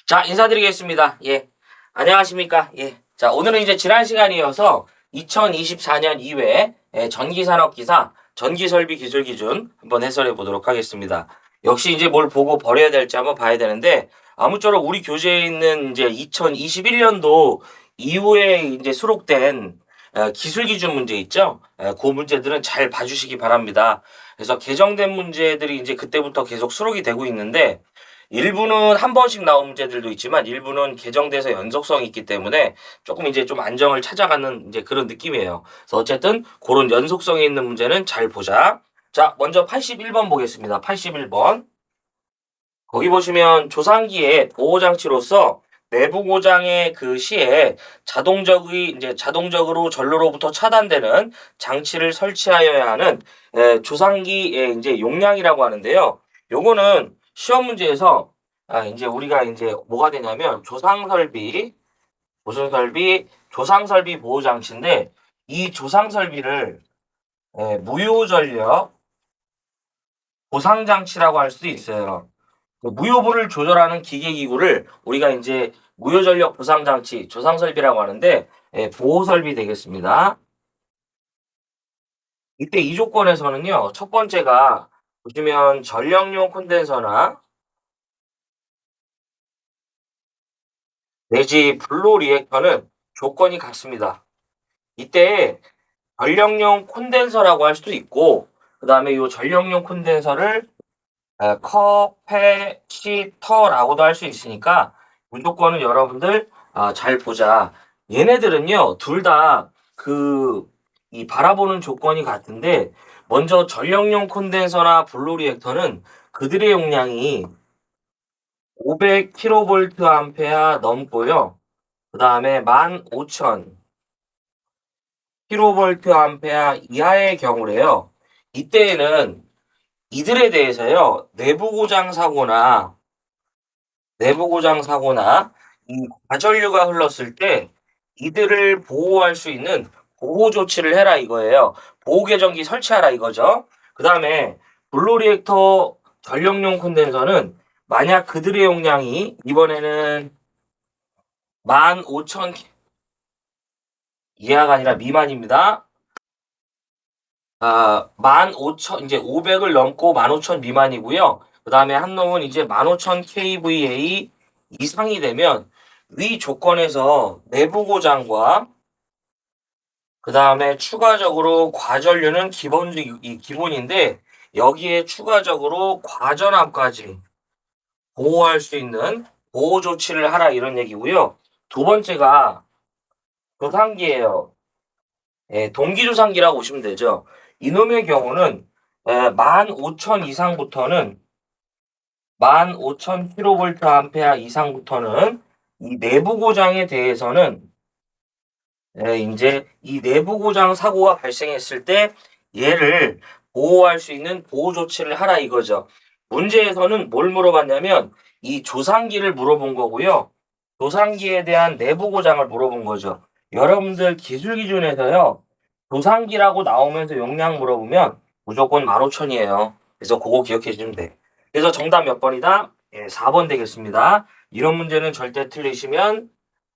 자, 인사드리겠습니다. 예. 안녕하십니까. 예. 자, 오늘은 이제 지난 시간에 이어서 2024년 2회 전기산업기사 전기설비 기술 기준 한번 해설해 보도록 하겠습니다. 역시 이제 뭘 보고 버려야 될지 한번 봐야 되는데, 아무쪼록 우리 교재에 있는 이제 2021년도 이후에 이제 수록된 기술 기준 문제 있죠? 그 문제들은 잘 봐주시기 바랍니다. 그래서 개정된 문제들이 이제 그때부터 계속 수록이 되고 있는데, 일부는 한 번씩 나온 문제들도 있지만 일부는 개정돼서 연속성이 있기 때문에 조금 이제 좀 안정을 찾아가는 이제 그런 느낌이에요. 그래서 어쨌든 그런 연속성이 있는 문제는 잘 보자. 자, 먼저 81번 보겠습니다. 81번. 거기 보시면 조상기의 보호장치로서 내부 고장의 그 시에 자동적으로 전로로부터 차단되는 장치를 설치하여야 하는 조상기의 이제 용량이라고 하는데요. 요거는 시험 문제에서 이제 우리가 이제 뭐가 되냐면 조상설비 보호장치인데, 이 조상설비를 무효전력 보상장치라고 할 수도 있어요. 무효불을 조절하는 기계기구를 우리가 이제 무효전력 보상장치, 조상설비라고 하는데, 보호설비 되겠습니다. 이때 이 조건에서는요, 첫 번째가 보시면 전력용 콘덴서나 내지 블로 리액터는 조건이 같습니다. 이때 전력용 콘덴서라고 할 수도 있고, 그 다음에 이 전력용 콘덴서를 커패시터라고도 할 수 있으니까 무조건은 여러분들 잘 보자. 얘네들은요, 둘 다 이 바라보는 조건이 같은데, 먼저 전력용 콘덴서나 블로 리액터는 그들의 용량이 500kVA 넘고요. 그 다음에 15,000 kVA 이하의 경우래요. 이때에는 이들에 대해서요, 내부 고장 사고나 이 과전류가 흘렀을 때 이들을 보호할 수 있는 보호 조치를 해라 이거예요. 보호 계정기 설치하라 이거죠. 그 다음에 블로리액터 전력용 콘덴서는 만약 그들의 용량이 이번에는 15,000 이하가 아니라 미만입니다. 15,000 이제 500을 넘고 15,000 미만이고요. 그 다음에 한 놈은 이제 15,000 kVA 이상이 되면 위 조건에서 내부 고장과 그 다음에 추가적으로 과전류는 기본인데, 여기에 추가적으로 과전압까지 보호할 수 있는 보호 조치를 하라 이런 얘기고요. 두 번째가 조상기예요. 동기조상기라고 보시면 되죠. 이놈의 경우는 15,000 이상부터는 15,000kVA 이상부터는 이 내부 고장에 대해서는 이제 이 내부 고장 사고가 발생했을 때 얘를 보호할 수 있는 보호 조치를 하라 이거죠. 문제에서는 뭘 물어봤냐면 이 조상기를 물어본 거고요. 조상기에 대한 내부 고장을 물어본 거죠. 여러분들 기술 기준에서요, 조상기라고 나오면서 용량 물어보면 무조건 15,000이에요. 그래서 그거 기억해 주시면 돼. 그래서 정답 몇 번이다? 4번 되겠습니다. 이런 문제는 절대 틀리시면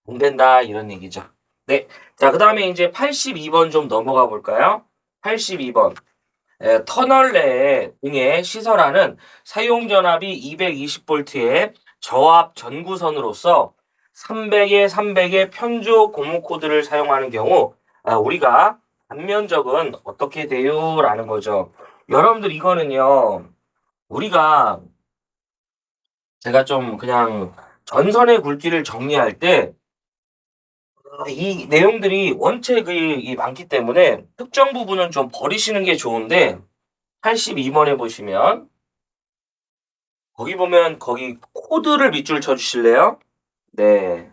안 된다 이런 얘기죠. 네. 자, 그 다음에 이제 82번 좀 넘어가 볼까요? 82번. 터널 내에 등에 시설하는 사용전압이 220V의 저압 전구선으로서 300에 300의 편조 고무 코드를 사용하는 경우 우리가 단면적은 어떻게 돼요? 라는 거죠. 여러분들 이거는요, 우리가 제가 좀 그냥 전선의 굵기를 정리할 때 이 내용들이 원체 이 많기 때문에 특정 부분은 좀 버리시는 게 좋은데, 82번에 보시면 거기 보면 거기 코드를 밑줄 쳐주실래요? 네.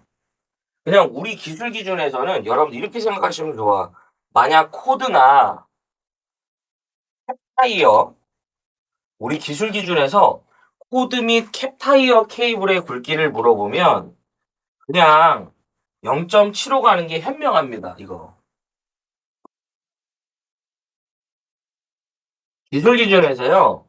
그냥 우리 기술 기준에서는 여러분 이렇게 생각하시면 좋아. 만약 코드나 타이어, 우리 기술 기준에서 코드 및 캡타이어 케이블의 굵기를 물어보면 그냥 0.75 가는 게 현명합니다. 이거. 기술 기준에서요,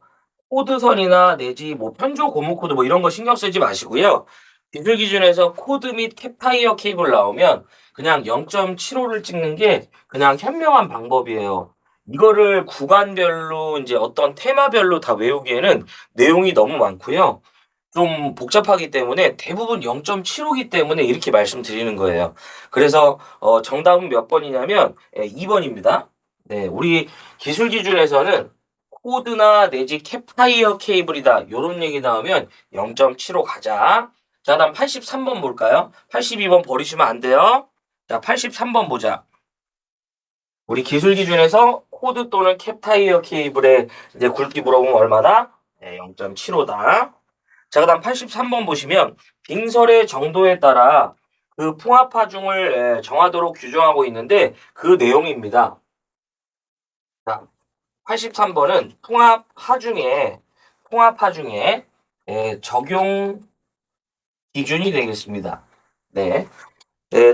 코드선이나 내지 뭐 편조 고무 코드 뭐 이런 거 신경 쓰지 마시고요. 기술 기준에서 코드 및 캡타이어 케이블 나오면 그냥 0.75를 찍는 게 그냥 현명한 방법이에요. 이거를 구간별로 이제 어떤 테마별로 다 외우기에는 내용이 너무 많고요. 좀 복잡하기 때문에 대부분 0.75기 때문에 이렇게 말씀드리는 거예요. 그래서 정답은 몇 번이냐면 2번입니다. 네, 우리 기술 기준에서는 코드나 내지 캡타이어 케이블이다. 요런 얘기 나오면 0.75 가자. 자, 다음 83번 볼까요? 82번 버리시면 안 돼요. 자, 83번 보자. 우리 기술 기준에서 코드 또는 캡타이어 케이블의 이제 굵기 물어보면 얼마다? 네, 0.75다. 자, 그다음 83번 보시면 빙설의 정도에 따라 그 풍압 하중을 정하도록 규정하고 있는데 그 내용입니다. 자, 83번은 통합하중에 적용 기준이 되겠습니다. 네.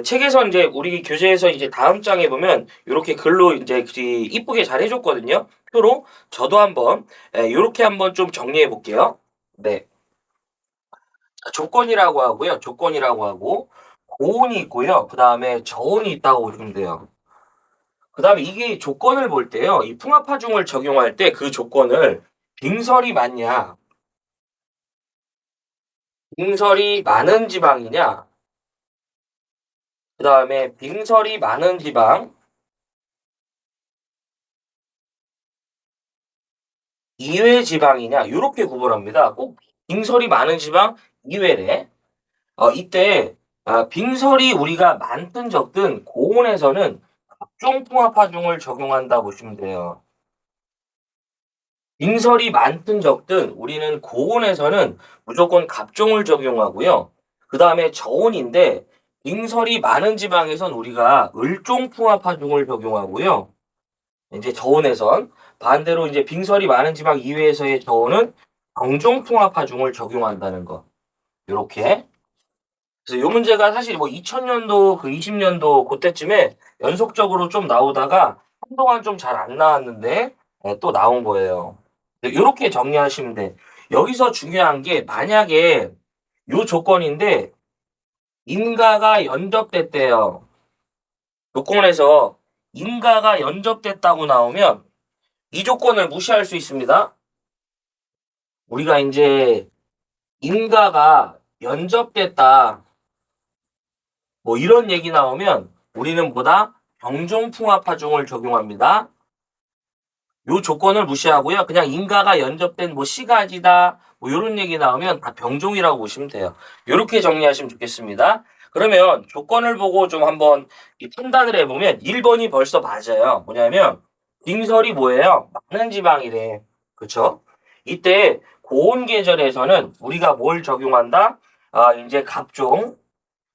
책에서 이제 우리 교재에서 이제 다음 장에 보면 이렇게 글로 이제 이쁘게 잘 해줬거든요. 표로. 저도 한번 이렇게 한번 좀 정리해 볼게요. 네. 조건이라고 하고요. 조건이라고 하고 고온이 있고요. 그 다음에 저온이 있다고 보시면 돼요. 그 다음에 이게 조건을 볼 때요. 이 풍압하중을 적용할 때 그 조건을 빙설이 많냐, 빙설이 많은 지방이냐, 그 다음에 빙설이 많은 지방, 이외 지방이냐, 이렇게 구분합니다. 꼭 빙설이 많은 지방, 이외래. 이때 빙설이 우리가 많든 적든 고온에서는 각종 풍압하중을 적용한다 보시면 돼요. 빙설이 많든 적든 우리는 고온에서는 무조건 갑종을 적용하고요. 그 다음에 저온인데 빙설이 많은 지방에선 우리가 을종풍압하중을 적용하고요. 이제 저온에선 반대로 이제 빙설이 많은 지방 이외에서의 저온은 정종풍압하중을 적용한다는 거. 요렇게. 그래서 이 문제가 사실 뭐 2000년도 그 20년도 그때쯤에 연속적으로 좀 나오다가 한동안 좀 잘 안 나왔는데 또 나온 거예요. 이렇게 정리하시면 돼. 여기서 중요한 게 만약에 요 조건인데 인가가 연접됐대요. 조건에서 인가가 연접됐다고 나오면 이 조건을 무시할 수 있습니다. 우리가 이제 인가가 연접됐다 뭐 이런 얘기 나오면 우리는 뭐다? 병종풍압하중을 적용합니다. 요 조건을 무시하고요. 그냥 인가가 연접된 뭐 시가지다 뭐 이런 얘기 나오면 다 병종이라고 보시면 돼요. 이렇게 정리하시면 좋겠습니다. 그러면 조건을 보고 좀 한번 판단을 해보면 1번이 벌써 맞아요. 뭐냐면 빙설이 뭐예요? 많은 지방이래. 그쵸? 이때 고온 계절에서는 우리가 뭘 적용한다? 이제 갑종.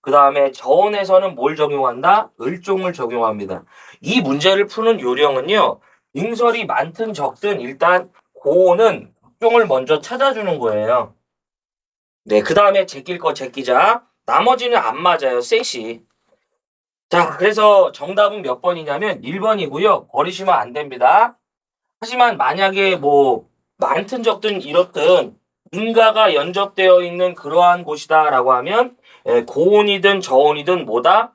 그 다음에 저온에서는 뭘 적용한다? 을종을 적용합니다. 이 문제를 푸는 요령은요. 빙설이 많든 적든 일단 고온은 종을 먼저 찾아주는 거예요. 네, 그 다음에 제낄 거 제끼자. 나머지는 안 맞아요. 셋이. 자, 그래서 정답은 몇 번이냐면 1번이고요. 버리시면 안 됩니다. 하지만 만약에 뭐 많든 적든 이렇든 인가가 연접되어 있는 그러한 곳이다라고 하면 고온이든 저온이든 뭐다?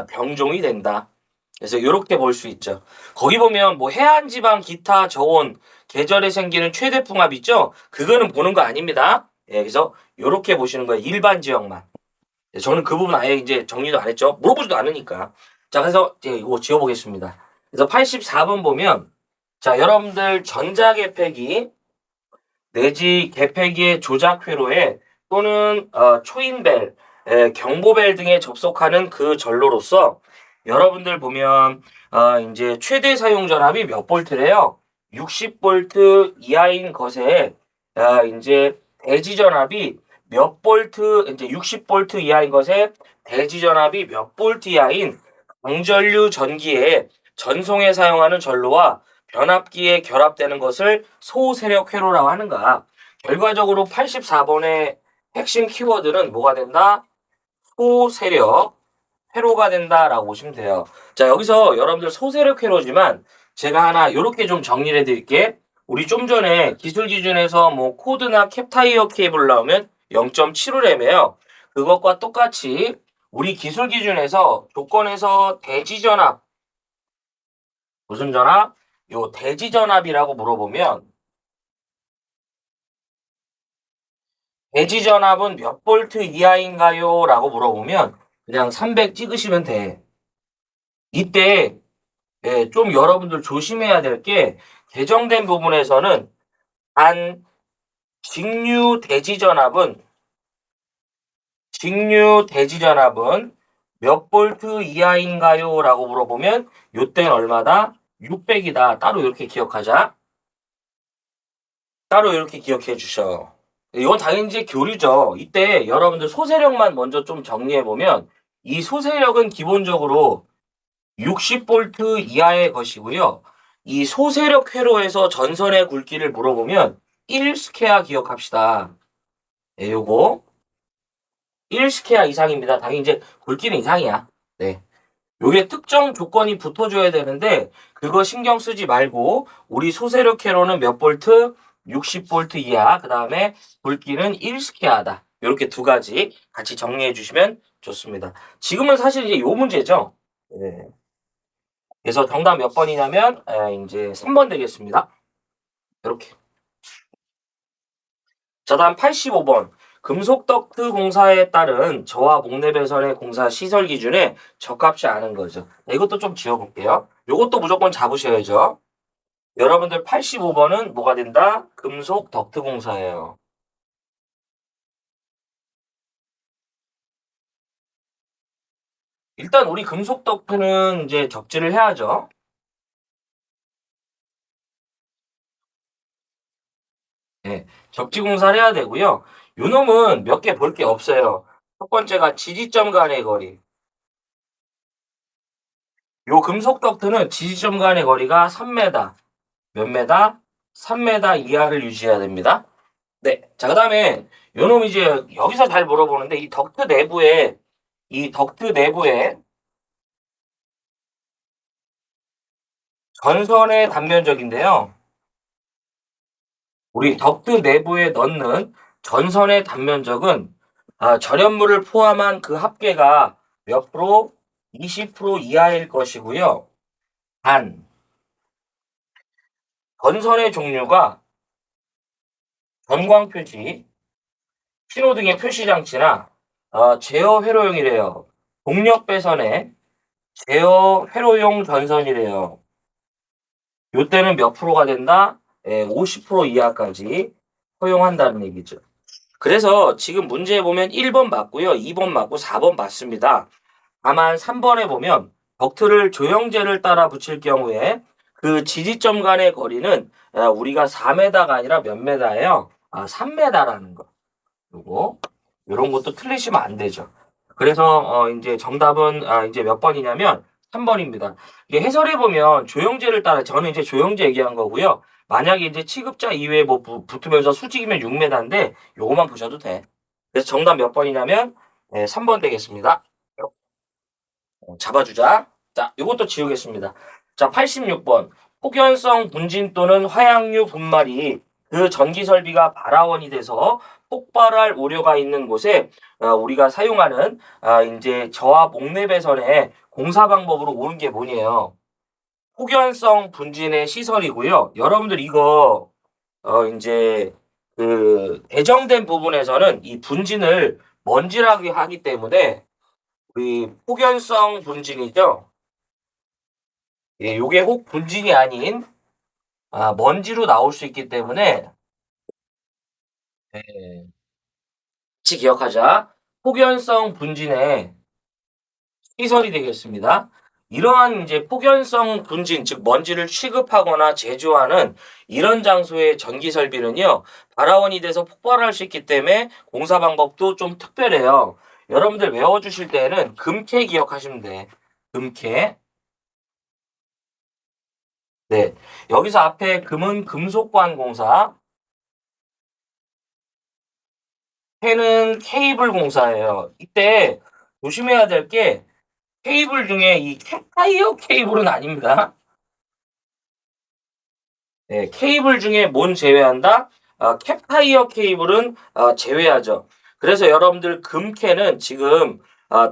병종이 된다. 그래서 이렇게 볼 수 있죠. 거기 보면 뭐 해안지방 기타 저온 계절에 생기는 최대 풍압 있죠? 그거는 보는 거 아닙니다. 그래서 이렇게 보시는 거예요. 일반 지역만. 저는 그 부분 아예 이제 정리도 안 했죠. 물어보지도 않으니까. 자, 그래서 이제 이거 지워보겠습니다. 그래서 84번 보면 자, 여러분들 전자개폐기 내지 개폐기의 조작 회로에 또는 초인벨, 경보벨 등에 접속하는 그 전로로서 여러분들 보면 이제 최대 사용 전압이 몇 볼트래요? 60볼트 이하인 것에 이제 대지 전압이 몇 볼트 이제 60볼트 이하인 것에 대지 전압이 몇 볼트 이하인 강전류 전기에 전송에 사용하는 전로와 변압기에 결합되는 것을 소세력 회로라고 하는가. 결과적으로 84번의 핵심 키워드는 뭐가 된다? 소세력 회로가 된다라고 보시면 돼요. 자, 여기서 여러분들 소세력 회로지만 제가 하나 이렇게 좀 정리를 해드릴게. 우리 좀 전에 기술 기준에서 뭐 코드나 캡타이어 케이블 나오면 0.75램이에요. 그것과 똑같이 우리 기술 기준에서 조건에서 대지전압, 무슨 전압? 요 대지전압이라고 물어보면 대지전압은 몇 볼트 이하인가요? 라고 물어보면 그냥 300 찍으시면 돼. 이때 좀 여러분들 조심해야 될 게 개정된 부분에서는 단 직류 대지전압은 몇 볼트 이하인가요? 라고 물어보면 요때는 얼마다? 600이다. 따로 이렇게 기억하자. 따로 이렇게 기억해 주셔. 이건 당연히 이제 교류죠. 이때 여러분들 소세력만 먼저 좀 정리해 보면 이 소세력은 기본적으로 60볼트 이하의 것이고요. 이 소세력 회로에서 전선의 굵기를 물어보면 1스퀘어 기억합시다. 요거 1스퀘어 이상입니다. 당연히 이제 굵기는 이상이야. 네. 요게 특정 조건이 붙어줘야 되는데 그거 신경 쓰지 말고 우리 소세력 회로는 몇 볼트? 60볼트 이하. 그 다음에 굵기는 1스퀘어다. 이렇게 두 가지 같이 정리해 주시면 좋습니다. 지금은 사실 이제 요 문제죠. 네. 그래서 정답 몇 번이냐면 이제 3번 되겠습니다. 이렇게. 자, 다음 85번. 금속 덕트 공사에 따른 저하 목내 배선의 공사 시설 기준에 적합치 않은 거죠. 이것도 좀 지워볼게요. 이것도 무조건 잡으셔야죠. 여러분들 85번은 뭐가 된다? 금속 덕트 공사예요. 일단 우리 금속 덕트는 이제 적지를 해야죠. 네, 적지 공사를 해야 되고요. 요 놈은 몇 개 볼 게 없어요. 첫 번째가 지지점 간의 거리. 요 금속 덕트는 지지점 간의 거리가 3m, 몇 m? 3m 이하를 유지해야 됩니다. 네. 자, 그 다음에 요놈 이제 여기서 잘 물어보는데 이 덕트 내부에 전선의 단면적인데요. 우리 덕트 내부에 넣는 전선의 단면적은 절연물을 포함한 그 합계가 몇 프로? 20% 이하일 것이고요. 단, 전선의 종류가 전광 표시, 신호등의 표시 장치나 제어 회로용이래요. 동력 배선의 제어 회로용 전선이래요. 요때는 몇 프로가 된다? 50% 이하까지 허용한다는 얘기죠. 그래서 지금 문제에 보면 1번 맞고요. 2번 맞고 4번 맞습니다. 다만 3번에 보면 덕트를 조형제를 따라 붙일 경우에 그 지지점 간의 거리는 우리가 4m가 아니라 몇 m예요? 3m라는 거. 요거 요런 것도 틀리시면 안 되죠. 그래서 이제 정답은 이제 몇 번이냐면 3번입니다. 이게 해설해 보면 조형제를 따라 저는 이제 조형제 얘기한 거고요. 만약에 이제 취급자 이외에 뭐 붙으면서 수직이면 6m인데 요거만 보셔도 돼. 그래서 정답 몇 번이냐면 3번 되겠습니다. 잡아주자. 자, 이것도 지우겠습니다. 자, 86번. 폭연성 분진 또는 화약류 분말이 그 전기 설비가 발화원이 돼서 폭발할 우려가 있는 곳에 우리가 사용하는 이제 저하 목내 배선의 공사 방법으로 오는 게 뭐냐요? 폭연성 분진의 시설이고요. 여러분들 이거 이제 그 배정된 부분에서는 이 분진을 먼지라고 하기 때문에 우리 폭연성 분진이죠. 예, 요게 혹 분진이 아닌 먼지로 나올 수 있기 때문에 예, 같이 기억하자. 폭연성 분진의 시설이 되겠습니다. 이러한 이제 폭연성 분진, 즉 먼지를 취급하거나 제조하는 이런 장소의 전기 설비는요, 발화원이 돼서 폭발할 수 있기 때문에 공사 방법도 좀 특별해요. 여러분들 외워주실 때는 금캐 기억하시면 돼. 금캐. 네. 여기서 앞에 금은 금속관 공사, 캐는 케이블 공사예요. 이때 조심해야 될 게 케이블 중에 이 캡타이어 케이블은 아닙니다. 네, 케이블 중에 뭔 제외한다? 캡타이어 케이블은 제외하죠. 그래서 여러분들 금캐는 지금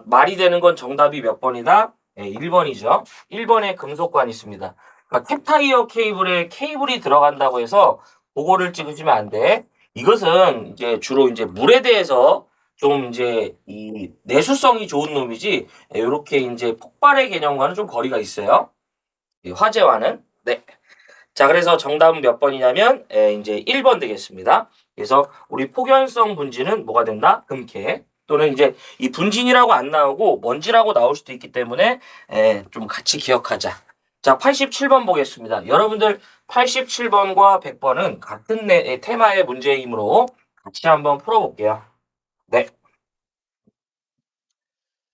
말이 되는 건 정답이 몇 번이다? 네, 1번이죠. 1번에 금속관이 있습니다. 그러니까 캡타이어 케이블에 케이블이 들어간다고 해서 그거를 찍으시면 안 돼. 이것은 이제 주로 이제 물에 대해서 좀 이제 이 내수성이 좋은 놈이지 이렇게 이제 폭발의 개념과는 좀 거리가 있어요. 이 화재와는. 네. 자, 그래서 정답은 몇 번이냐면 이제 1번 되겠습니다. 그래서 우리 폭연성 분진은 뭐가 된다? 금캐. 또는 이제 이 분진이라고 안 나오고 먼지라고 나올 수도 있기 때문에 좀 같이 기억하자. 자, 87번 보겠습니다. 여러분들 87번과 100번은 같은 테마의 문제이므로 같이 한번 풀어볼게요. 네.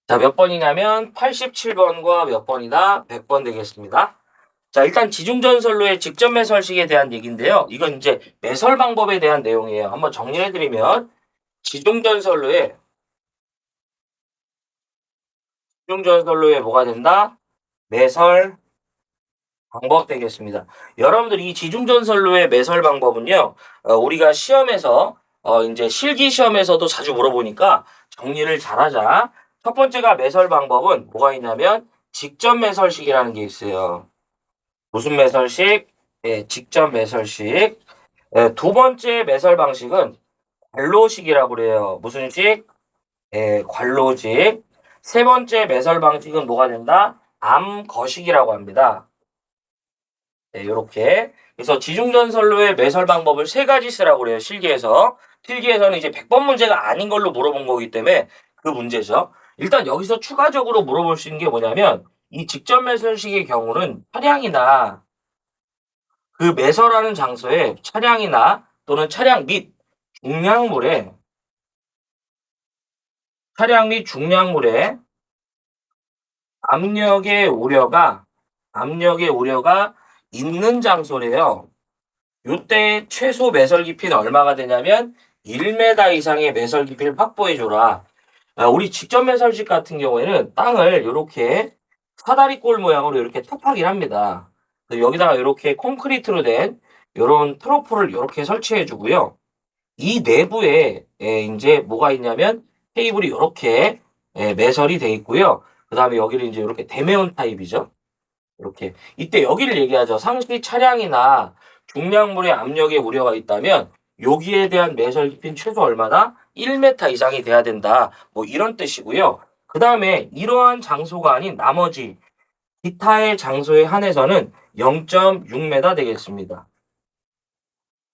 자, 몇 번이냐면 87번과 몇 번이다? 100번 되겠습니다. 자, 일단 지중전선로의 직접 매설식에 대한 얘기인데요. 이건 이제 매설 방법에 대한 내용이에요. 한번 정리해드리면 지중전선로에 뭐가 된다? 매설 방법 되겠습니다. 여러분들 이 지중전선로의 매설 방법은요. 우리가 시험에서 이제 실기 시험에서도 자주 물어보니까 정리를 잘하자. 첫 번째가 매설 방법은 뭐가 있냐면 직접 매설식이라는 게 있어요. 무슨 매설식? 직접 매설식. 두 번째 매설 방식은 관로식이라고 그래요. 무슨 식? 관로식. 세 번째 매설 방식은 뭐가 된다? 암거식이라고 합니다. 이렇게. 그래서 지중전선로의 매설 방법을 세 가지 쓰라고 그래요. 실기에서. 필기에서는 이제 100번 문제가 아닌 걸로 물어본 거기 때문에 그 문제죠. 일단 여기서 추가적으로 물어볼 수 있는 게 뭐냐면 이 직접 매설식의 경우는 차량이나 그 매설하는 장소에 차량이나 또는 차량 및 중량물에 압력의 우려가 있는 장소래요. 요때 최소 매설 깊이는 얼마가 되냐면 1m 이상의 매설 깊이를 확보해 줘라. 우리 직접 매설식 같은 경우에는 땅을 이렇게 사다리꼴 모양으로 이렇게 탑하긴 합니다. 여기다가 이렇게 콘크리트로 된 이런 트로프를 이렇게 설치해 주고요. 이 내부에 이제 뭐가 있냐면 케이블이 이렇게 매설이 돼 있고요. 그 다음에 여기를 이제 이렇게 대매운 타입이죠. 이렇게 이때 여기를 얘기하죠. 상시 차량이나 중량물의 압력에 우려가 있다면 여기에 대한 매설 깊이는 최소 얼마나? 1m 이상이 돼야 된다. 뭐 이런 뜻이고요. 그 다음에 이러한 장소가 아닌 나머지 기타의 장소에 한해서는 0.6m 되겠습니다.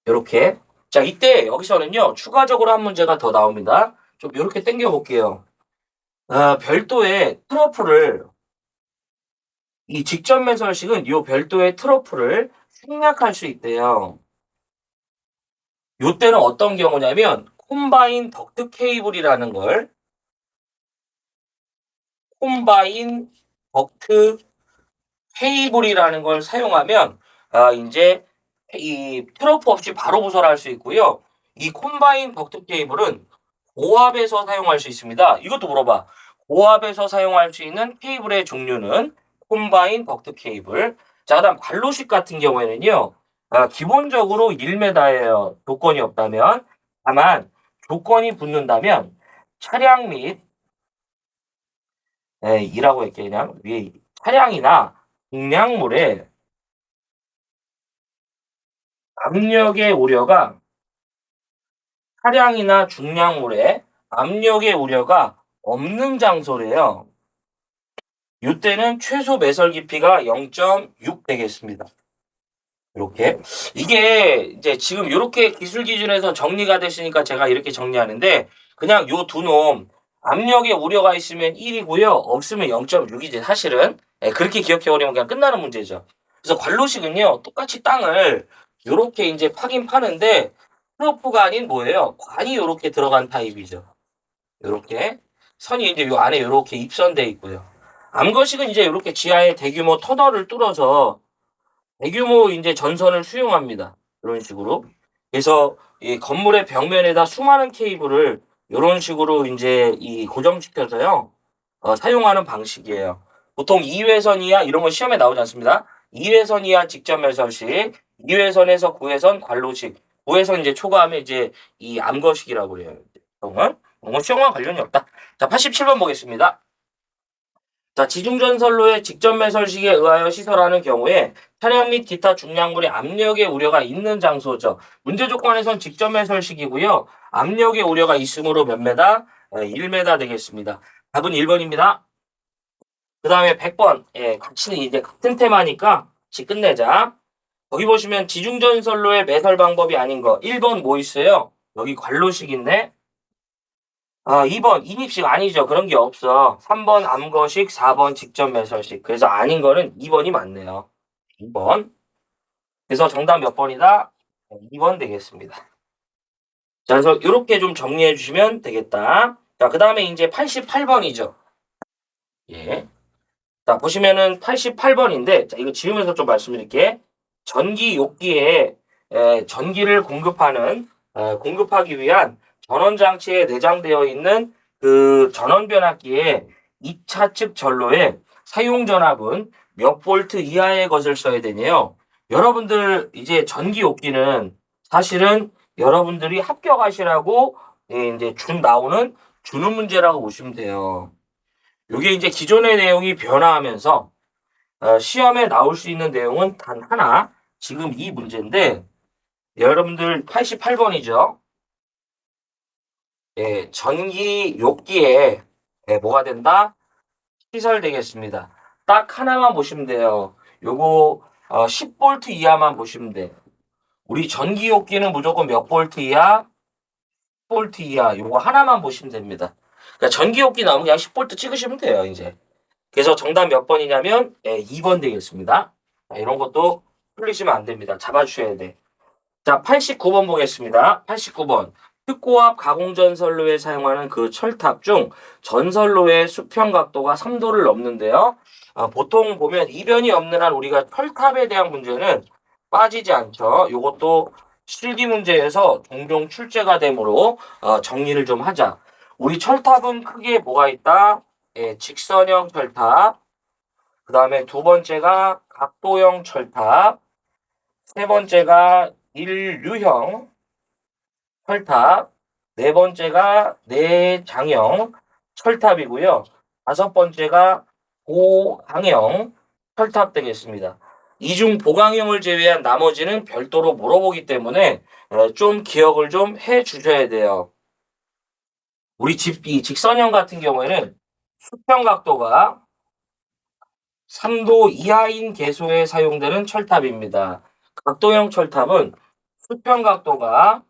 이렇게. 자, 이때 여기서는요, 추가적으로 한 문제가 더 나옵니다. 좀 이렇게 당겨 볼게요. 별도의 트러플을, 이 직접 매설식은 이 별도의 트러플을 생략할 수 있대요. 요때는 어떤 경우냐면, 콤바인 덕트 케이블이라는 걸, 콤바인 덕트 케이블이라는 걸 사용하면, 이제 이 트러프 없이 바로 부설할 수 있고요. 이 콤바인 덕트 케이블은 고압에서 사용할 수 있습니다. 이것도 물어봐. 고압에서 사용할 수 있는 케이블의 종류는 콤바인 덕트 케이블. 자, 그다음 관로식 같은 경우에는요. 기본적으로 1m예요. 조건이 없다면. 다만 조건이 붙는다면 차량 및 이라고 할게 그냥 위에 차량이나 중량물의 압력의 우려가 차량이나 중량물의 압력의 우려가 없는 장소래요. 이때는 최소 매설 깊이가 0.6 되겠습니다. 이렇게. 이게 이제 지금 이렇게 기술 기준에서 정리가 됐으니까 제가 이렇게 정리하는데 그냥 요 두 놈 압력에 우려가 있으면 1이고요. 없으면 0.6이지 사실은. 그렇게 기억해 버리면 그냥 끝나는 문제죠. 그래서 관로식은요. 똑같이 땅을 요렇게 이제 파긴 파는데 프로프가 아닌 뭐예요? 관이 요렇게 들어간 타입이죠. 요렇게 선이 이제 요 안에 요렇게 입선돼 있고요. 암거식은 이제 이렇게 지하에 대규모 터널을 뚫어서 대규모 이제 전선을 수용합니다. 이런 식으로. 그래서 이 건물의 벽면에다 수많은 케이블을 이런 식으로 이제 이 고정시켜서요. 사용하는 방식이에요. 보통 2회선 이하 이런 거 시험에 나오지 않습니다. 2회선 이하 직접 매설식, 2회선에서 9회선 관로식, 9회선 이제 초과하면 이제 이 암거식이라고 해요. 보통은. 시험과 관련이 없다. 자, 87번 보겠습니다. 자, 지중전선로의 직접 매설식에 의하여 시설하는 경우에 차량 및 기타 중량물의 압력의 우려가 있는 장소죠. 문제 조건에선 직접 매설식이고요. 압력의 우려가 있으므로 몇 메다? 1m 되겠습니다. 답은 1번입니다. 그 다음에 100번. 같이 이제 같은 테마니까 같이 끝내자. 거기 보시면 지중전선로의 매설 방법이 아닌 거. 1번 뭐 있어요? 여기 관로식인데. 2번 인입식 아니죠. 그런 게 없어. 3번 암거식, 4번 직접 매설식. 그래서 아닌 거는 2번이 맞네요. 2번. 그래서 정답 몇 번이다? 2번 되겠습니다. 자, 그래서 이렇게 좀 정리해 주시면 되겠다. 자, 그 다음에 이제 88번이죠. 예. 자, 보시면은 88번인데, 자, 이거 지우면서 좀 말씀드릴게. 전기 욕기에 전기를 공급하기 위한 전원장치에 내장되어 있는 그 전원변압기의 2차 측 전로에 사용 전압은 몇 볼트 이하의 것을 써야 되네요. 여러분들 이제 전기 욕기는 사실은 여러분들이 합격하시라고 이제 나오는 주는 문제라고 보시면 돼요. 이게 이제 기존의 내용이 변화하면서 시험에 나올 수 있는 내용은 단 하나, 지금 이 문제인데 여러분들 88번이죠. 예, 전기 욕기에 뭐가 된다? 시설되겠습니다. 딱 하나만 보시면 돼요. 요거 10볼트 이하만 보시면 돼. 우리 전기 욕기는 무조건 몇 볼트 이하? 10볼트 이하. 요거 하나만 보시면 됩니다. 그러니까 전기 욕기 나오면 그냥 10볼트 찍으시면 돼요, 이제. 그래서 정답 몇 번이냐면 2번 되겠습니다. 이런 것도 풀리시면 안 됩니다. 잡아주셔야 돼. 자, 89번 보겠습니다. 89번. 특고압 가공전선로에 사용하는 그 철탑 중 전선로의 수평 각도가 3도를 넘는데요. 보통 보면 이변이 없는 한 우리가 철탑에 대한 문제는 빠지지 않죠. 이것도 실기 문제에서 종종 출제가 되므로 정리를 좀 하자. 우리 철탑은 크게 뭐가 있다? 직선형 철탑. 그 다음에 두 번째가 각도형 철탑. 세 번째가 일류형 철탑. 네 번째가 내장형 철탑이고요. 다섯 번째가 보강형 철탑 되겠습니다. 이 중 보강형을 제외한 나머지는 별도로 물어보기 때문에 좀 기억을 좀 해 주셔야 돼요. 우리 이 직선형 같은 경우에는 수평 각도가 3도 이하인 계소에 사용되는 철탑입니다. 각도형 철탑은 수평 각도가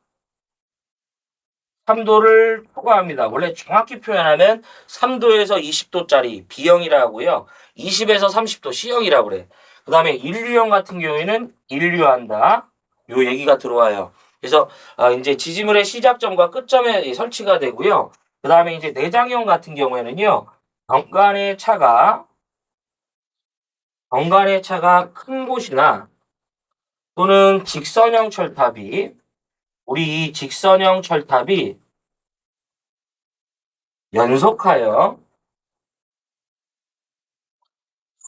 3도를 초과합니다. 원래 정확히 표현하면 3도에서 20도짜리 B형이라고 하고요. 20에서 30도 C형이라고 그래. 그 다음에 인류형 같은 경우에는 인류한다. 요 얘기가 들어와요. 그래서 이제 지지물의 시작점과 끝점에 설치가 되고요. 그 다음에 이제 내장형 같은 경우에는요. 정관의 차가 큰 곳이나 또는 직선형 철탑이 우리 이 직선형 철탑이 연속하여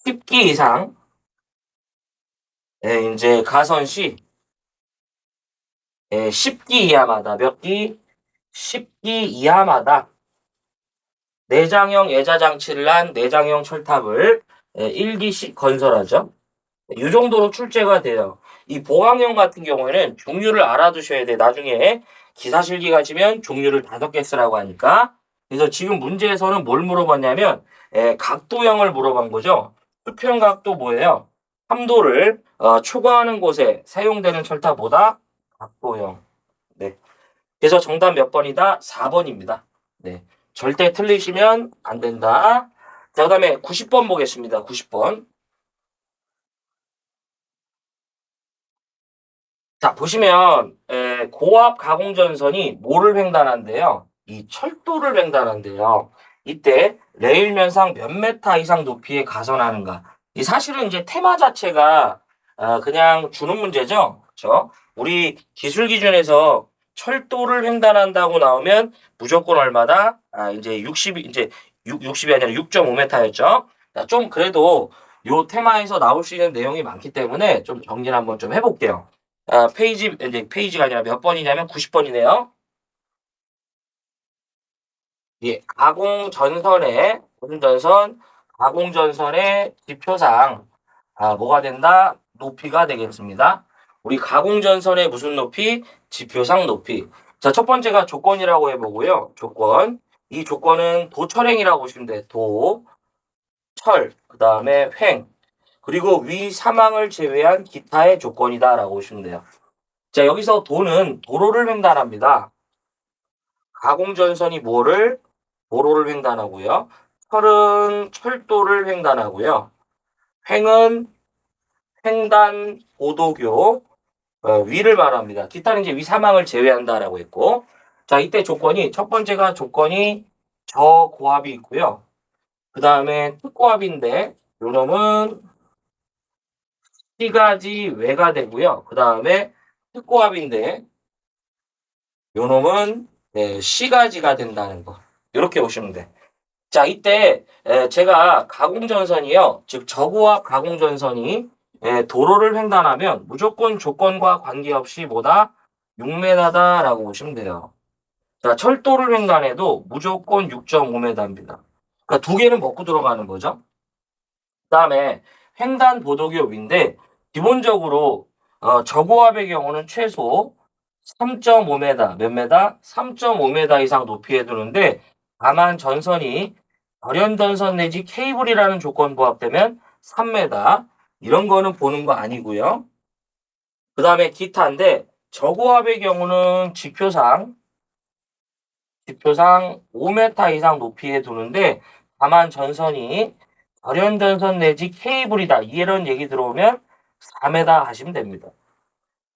10기 이상 이제 가선 시 10기 이하마다 몇 기? 10기 이하마다 내장형 예자 장치를 한 내장형 철탑을 1기씩 건설하죠. 이 정도로 출제가 돼요. 이 보강형 같은 경우에는 종류를 알아두셔야 돼. 나중에 기사실기 가시면 종류를 5개 쓰라고 하니까. 그래서 지금 문제에서는 뭘 물어봤냐면 각도형을 물어본 거죠. 수평 각도 뭐예요? 3도를 초과하는 곳에 사용되는 철탑보다 각도형. 네. 그래서 정답 몇 번이다? 4번입니다. 네. 절대 틀리시면 안 된다. 자, 그 다음에 90번 보겠습니다. 90번. 자, 보시면 고압 가공전선이 뭐를 횡단한대요? 이 철도를 횡단한대요. 이때 레일 면상 몇 메타 이상 높이에 가선하는가? 이 사실은 이제 테마 자체가 그냥 주는 문제죠. 그렇죠? 우리 기술 기준에서 철도를 횡단한다고 나오면 무조건 얼마다? 이제 60이 이제 60이 아니라 6.5m였죠. 좀 그래도 요 테마에서 나올 수 있는 내용이 많기 때문에 좀 정리를 한번 좀 해볼게요. 이제 페이지가 아니라 몇 번이냐면 90번이네요. 예, 가공전선의 지표상 뭐가 된다? 높이가 되겠습니다. 우리 가공전선의 무슨 높이? 지표상 높이. 자, 첫 번째가 조건이라고 해보고요. 조건. 이 조건은 도철행이라고 보시면 돼. 도, 철, 그 다음에 횡. 그리고 위 사망을 제외한 기타의 조건이다라고 보시면 돼요. 자, 여기서 도는 도로를 횡단합니다. 가공전선이 뭐를? 도로를 횡단하고요. 철은 철도를 횡단하고요. 횡은 횡단 보도교 위를 말합니다. 기타는 이제 위 사망을 제외한다라고 했고, 자 이때 조건이 첫 번째가 조건이 저고압이 있고요. 그 다음에 특고압인데 요놈은 C가지 외가 되고요. 그 다음에 특고압인데 요놈은 C가지가 된다는 거. 이렇게 보시면 돼. 자, 이때 제가 가공전선이요. 즉 저고압 가공전선이 도로를 횡단하면 무조건 조건과 관계없이 뭐다? 6m다라고 보시면 돼요. 자, 철도를 횡단해도 무조건 6.5m입니다. 그러니까 두 개는 먹고 들어가는 거죠. 그다음에 횡단 보도교 위인데 기본적으로 저고압의 경우는 최소 3.5m, 몇 m? 3.5m 이상 높이에 두는데 다만 전선이 절연전선 내지 케이블이라는 조건 부합되면 3m 이런 거는 보는 거 아니고요. 그 다음에 기타인데 저고압의 경우는 지표상 5m 이상 높이에 두는데 다만 전선이 절연전선 내지 케이블이다. 이런 얘기 들어오면 4m 하시면 됩니다.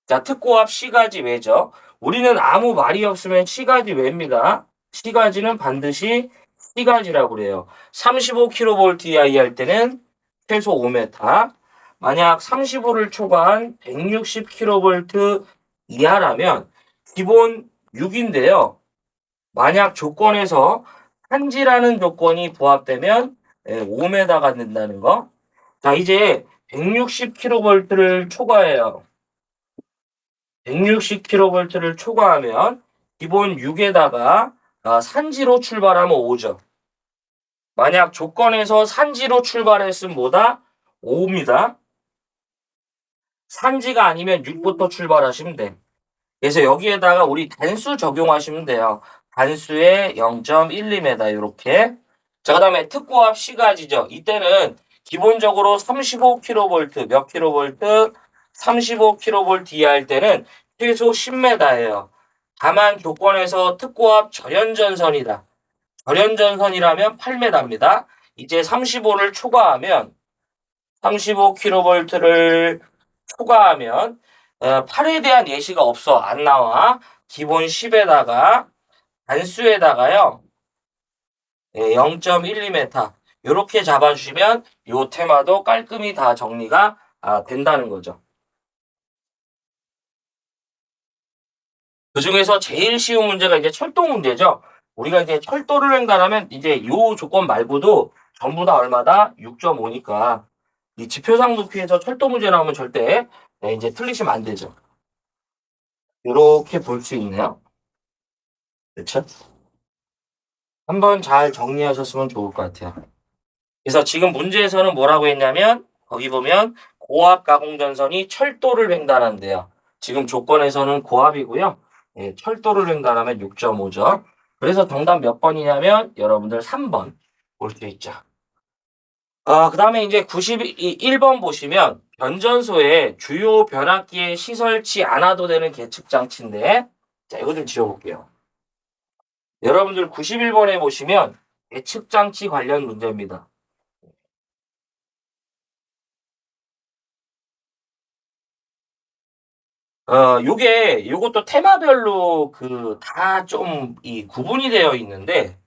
자, 특고압 C가지 외죠. 우리는 아무 말이 없으면 C가지 외입니다. C가지는 반드시 C가지라고 그래요. 35kV 이하이 할 때는 최소 5m. 만약 35를 초과한 160kV 이하라면 기본 6인데요. 만약 조건에서 한지라는 조건이 부합되면 5m가 된다는 거. 자, 이제 160kV를 초과해요. 160kV를 초과하면 기본 6에다가 산지로 출발하면 5죠. 만약 조건에서 산지로 출발했으면 뭐다? 5입니다. 산지가 아니면 6부터 출발하시면 돼. 그래서 여기에다가 우리 단수 적용하시면 돼요. 단수에 0.12m 이렇게. 자, 그 다음에 특고압 C가지죠. 이때는 기본적으로 35kV, 몇 kV? 35kV 이하일 때는 최소 10m예요. 다만 조건에서 특고압 절연전선이다. 절연전선이라면 8m입니다. 이제 35를 초과하면 35kV를 초과하면 8에 대한 예시가 없어. 안 나와. 기본 10에다가 단수에다가요. 0.12m 이렇게 잡아주시면 요 테마도 깔끔히 다 정리가 된다는 거죠. 그 중에서 제일 쉬운 문제가 이제 철도 문제죠. 우리가 이제 철도를 횡단하면 이제 요 조건 말고도 전부 다 얼마다? 6.5니까 이 지표상 높이에서 철도 문제 나오면 절대 이제 틀리시면 안 되죠. 이렇게 볼 수 있네요. 그렇죠? 한번 잘 정리하셨으면 좋을 것 같아요. 그래서 지금 문제에서는 뭐라고 했냐면 거기 보면 고압 가공전선이 철도를 횡단한대요. 지금 조건에서는 고압이고요. 철도를 횡단하면 6.5죠. 그래서 정답 몇 번이냐면 여러분들 3번 볼 수 있죠. 그 다음에 이제 91번 보시면 변전소에 주요 변압기에 시설치 않아도 되는 계측 장치인데 자 이거 좀 지워볼게요. 여러분들 91번에 보시면 계측 장치 관련 문제입니다. 요것도 테마별로 다 좀 이 구분이 되어 있는데,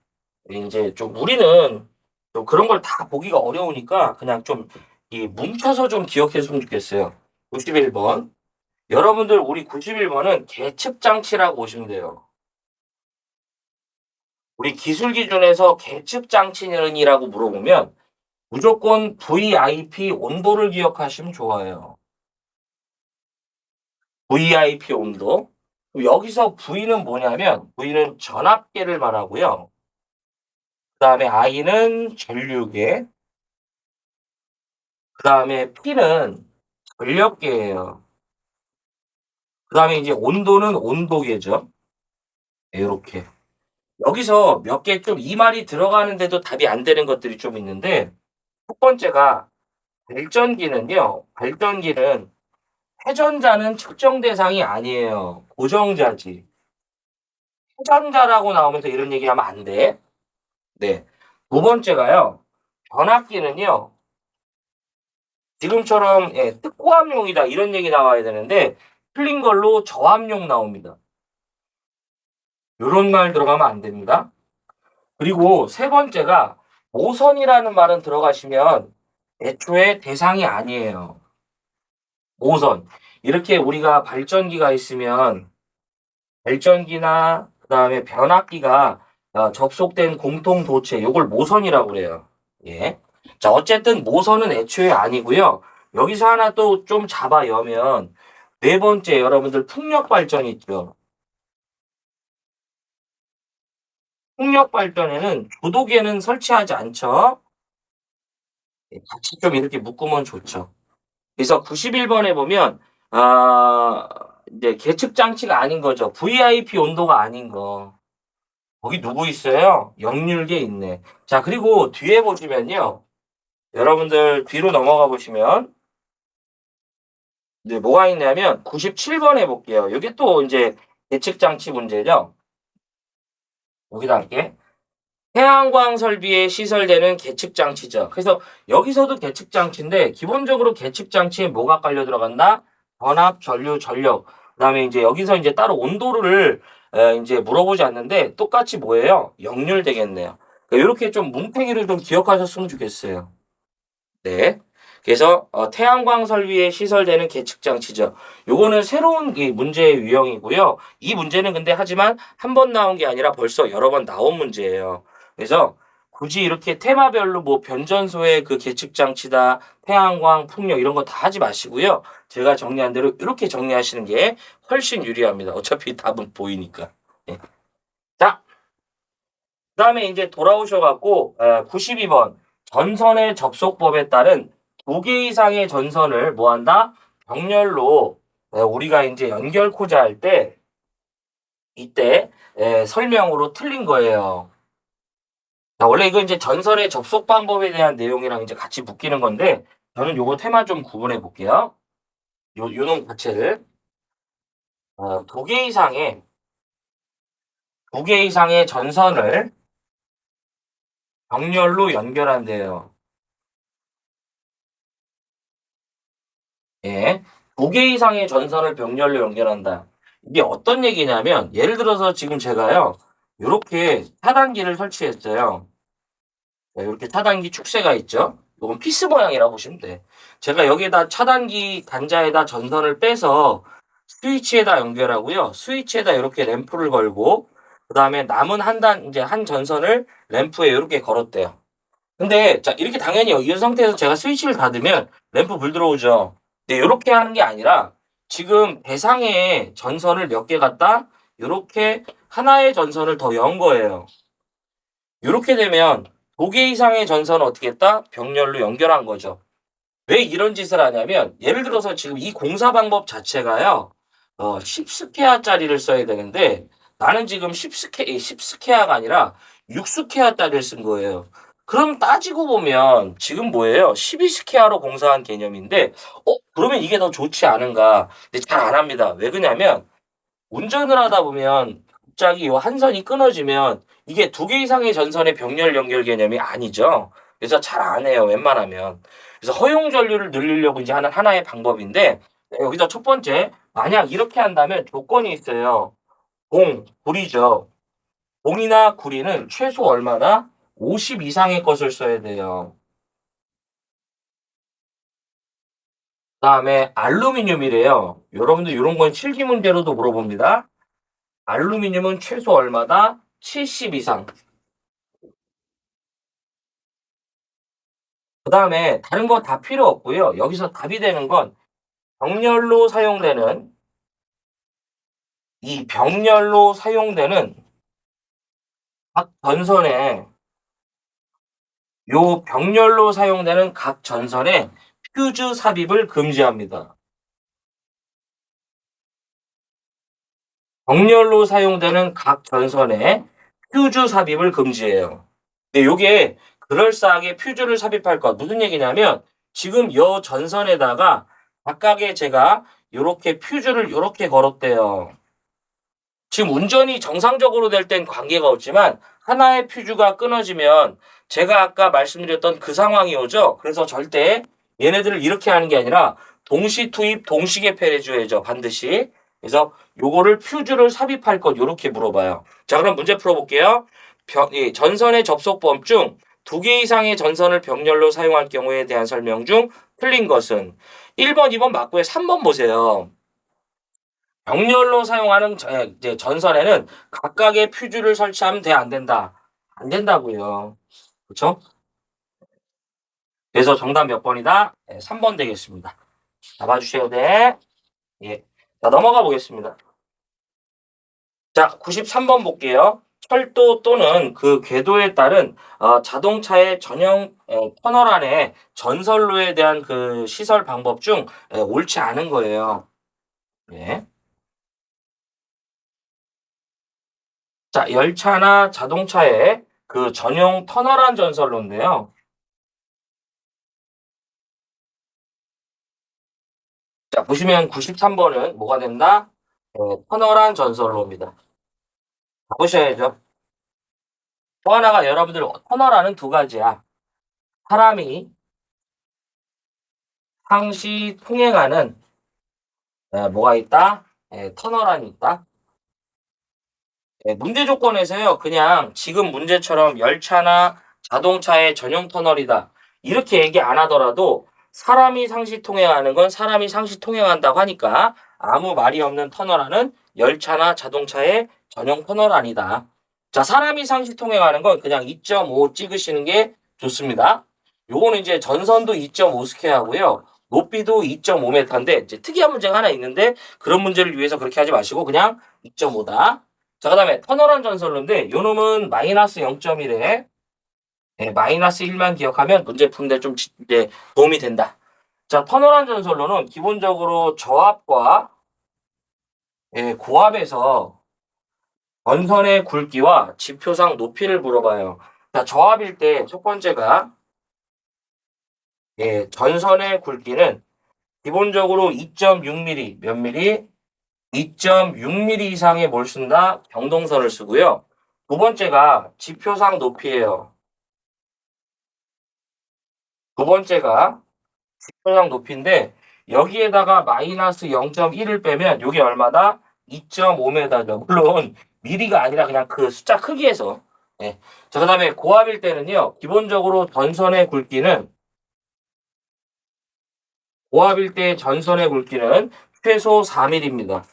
이제 좀 우리는 좀 그런 걸 다 보기가 어려우니까 그냥 좀 이 뭉쳐서 좀 기억했으면 좋겠어요. 91번. 여러분들 우리 91번은 계측 장치라고 보시면 돼요. 우리 기술 기준에서 계측 장치는이라고 물어보면 무조건 VIP 온도를 기억하시면 좋아요. VIP 온도. 여기서 V는 뭐냐면 V는 전압계를 말하고요. 그다음에 I는 전류계, 그다음에 P는 전력계예요. 그다음에 이제 온도는 온도계죠. 요렇게. 여기서 몇 개 좀 이 말이 들어가는데도 답이 안 되는 것들이 좀 있는데 첫 번째가 발전기는 회전자는 측정 대상이 아니에요. 고정자지. 회전자라고 나오면서 이런 얘기하면 안 돼. 네. 두 번째가요. 변압기는요. 지금처럼 특고압용이다 이런 얘기 나와야 되는데 틀린 걸로 저압용 나옵니다. 요런 말 들어가면 안 됩니다. 그리고 세 번째가 모선이라는 말은 들어가시면 애초에 대상이 아니에요. 모선. 이렇게 우리가 발전기가 있으면 발전기나 그다음에 변압기가 접속된 공통 도체 요걸 모선이라고 그래요. 예. 자, 어쨌든 모선은 애초에 아니고요. 여기서 하나 또 좀 잡아 여면 네 번째 여러분들 풍력 발전 있죠. 풍력 발전에는 조도계는 설치하지 않죠. 같이 좀 이렇게 묶으면 좋죠. 그래서 91번에 보면 이제 계측 장치가 아닌 거죠. VIP 온도가 아닌 거. 거기 누구 있어요? 역률계 있네. 자, 그리고 뒤에 보시면요. 여러분들 뒤로 넘어가 보시면 이제 뭐가 있냐면 97번 해볼게요. 이게 또 이제 계측 장치 문제죠. 여기다 할게. 태양광 설비에 시설되는 계측 장치죠. 그래서 여기서도 계측 장치인데 기본적으로 계측 장치에 뭐가 깔려 들어간다? 변압, 전류, 전력. 그다음에 이제 여기서 이제 따로 온도를 이제 물어보지 않는데 똑같이 뭐예요? 역률 되겠네요. 이렇게 좀 뭉탱이를 좀 기억하셨으면 좋겠어요. 네. 그래서 태양광 설비에 시설되는 계측 장치죠. 요거는 새로운 이 문제의 유형이고요. 이 문제는 근데 하지만 한 번 나온 게 아니라 벌써 여러 번 나온 문제예요. 그래서 굳이 이렇게 테마별로 뭐 변전소의 그 계측 장치다, 태양광, 풍력 이런 거 다 하지 마시고요. 제가 정리한 대로 이렇게 정리하시는 게 훨씬 유리합니다. 어차피 답은 보이니까. 예. 자, 그다음에 이제 돌아오셔 갖고 92번 전선의 접속법에 따른 두 개 이상의 전선을 뭐 한다? 병렬로 우리가 이제 연결코자 할 때 이때 설명으로 틀린 거예요. 자, 원래 이거 이제 전선의 접속 방법에 대한 내용이랑 이제 같이 묶이는 건데 저는 요거 테마 좀 구분해 볼게요. 요놈 자체를 두 개 이상의 전선을 병렬로 연결한대요. 예. 두 개 이상의 전선을 병렬로 연결한다. 이게 어떤 얘기냐면 예를 들어서 지금 제가요. 요렇게 차단기를 설치했어요. 네, 이렇게 차단기 축새가 있죠. 요건 피스 모양이라고 보시면 돼. 제가 여기에다 차단기 단자에다 전선을 빼서 스위치에다 연결하고요. 스위치에다 이렇게 램프를 걸고 그다음에 남은 이제 한 전선을 램프에 이렇게 걸었대요. 근데 자 이렇게 당연히 이 상태에서 제가 스위치를 닫으면 램프 불 들어오죠. 근데 요렇게 하는 게 아니라 지금 대상에 전선을 몇 개 갖다 요렇게 하나의 전선을 더 연 거예요. 요렇게 되면 두 개 이상의 전선을 어떻게 했다? 병렬로 연결한 거죠. 왜 이런 짓을 하냐면 예를 들어서 지금 이 공사 방법 자체가요. 10스퀘어짜리를 써야 되는데 나는 지금 10스퀘어가 아니라 6스퀘어짜리를 쓴 거예요. 그럼 따지고 보면 지금 뭐예요? 12스퀘어로 공사한 개념인데 그러면 이게 더 좋지 않은가? 근데 잘 안 합니다. 왜 그러냐면 운전을 하다 보면 갑자기 요 한 선이 끊어지면 이게 두 개 이상의 전선의 병렬 연결 개념이 아니죠. 그래서 잘 안 해요. 웬만하면. 그래서 허용 전류를 늘리려고 이제 하는 하나의 방법인데 여기서 첫 번째 만약 이렇게 한다면 조건이 있어요. 구리죠. 공이나 구리는 최소 얼마나? 50 이상의 것을 써야 돼요. 그다음에 알루미늄이래요. 여러분들 이런 건 실기 문제로도 물어봅니다. 알루미늄은 최소 얼마다? 70 이상. 그다음에 다른 거 다 필요 없고요. 여기서 답이 되는 건 병렬로 사용되는 각 전선에 요 병렬로 사용되는 각 전선에 퓨즈 삽입을 금지합니다. 병렬로 사용되는 각 전선에 퓨즈 삽입을 금지해요. 근데 요게 그럴싸하게 퓨즈를 삽입할 것. 무슨 얘기냐면 지금 요 전선에다가 각각의 제가 요렇게 퓨즈를 요렇게 걸었대요. 지금 운전이 정상적으로 될 땐 관계가 없지만 하나의 퓨즈가 끊어지면 제가 아까 말씀드렸던 그 상황이 오죠. 그래서 절대 얘네들을 이렇게 하는 게 아니라 동시 투입, 동시 개폐를 해줘야죠. 반드시. 그래서 요거를 퓨즈를 삽입할 것 요렇게 물어봐요. 자, 그럼 문제 풀어볼게요. 전선의 접속법 중 두 개 이상의 전선을 병렬로 사용할 경우에 대한 설명 중 틀린 것은 1번, 2번 맞고요. 3번 보세요. 병렬로 사용하는 이제 전선에는 각각의 퓨즈를 설치하면 돼, 안 된다? 안 된다고요. 그렇죠? 그래서 정답 몇 번이다? 네, 3번 되겠습니다. 잡아주셔야 돼. 예. 자, 넘어가 보겠습니다. 자, 93번 볼게요. 철도 또는 그 궤도에 따른 자동차의 전용 터널 안에 전선로에 대한 그 시설 방법 중 옳지 않은 거예요. 예. 자, 열차나 자동차의 그 전용 터널 안 전선로인데요. 자, 보시면 93번은 뭐가 된다? 터널한 전선로입니다. 보셔야죠. 또 하나가 여러분들 터널하는 두 가지야. 사람이 상시 통행하는 뭐가 있다? 터널안이 있다. 문제 조건에서요. 그냥 지금 문제처럼 열차나 자동차의 전용 터널이다. 이렇게 얘기 안 하더라도 사람이 상시 통행하는 건 사람이 상시 통행한다고 하니까 아무 말이 없는 터널안은 열차나 자동차의 전용 터널 아니다. 자, 사람이 상시 통행하는 건 그냥 2.5 찍으시는 게 좋습니다. 요거는 이제 전선도 2.5 스퀘어하고요. 높이도 2.5m인데 이제 특이한 문제가 하나 있는데 그런 문제를 위해서 그렇게 하지 마시고 그냥 2.5다. 자, 그 다음에 터널한 전선로인데 요 놈은 마이너스 0.1에 마이너스 1만 기억하면 문제 푸는데 좀 이제 도움이 된다. 자, 터널한 전선로는 기본적으로 저압과 고압에서 전선의 굵기와 지표상 높이를 물어봐요. 자, 저압일 때 첫 번째가 전선의 굵기는 기본적으로 2.6mm 몇 mm? 2.6mm 이상의 뭘 쓴다? 경동선을 쓰고요. 두 번째가 지표상 높이예요. 두 번째가 지표상 높이인데 여기에다가 마이너스 0.1을 빼면 이게 얼마다? 2.5m죠. 물론 미리가 아니라 그냥 그 숫자 크기에서. 예. 자, 그다음에 고압일 때는요. 기본적으로 전선의 굵기는 고압일 때 전선의 굵기는 최소 4mm입니다.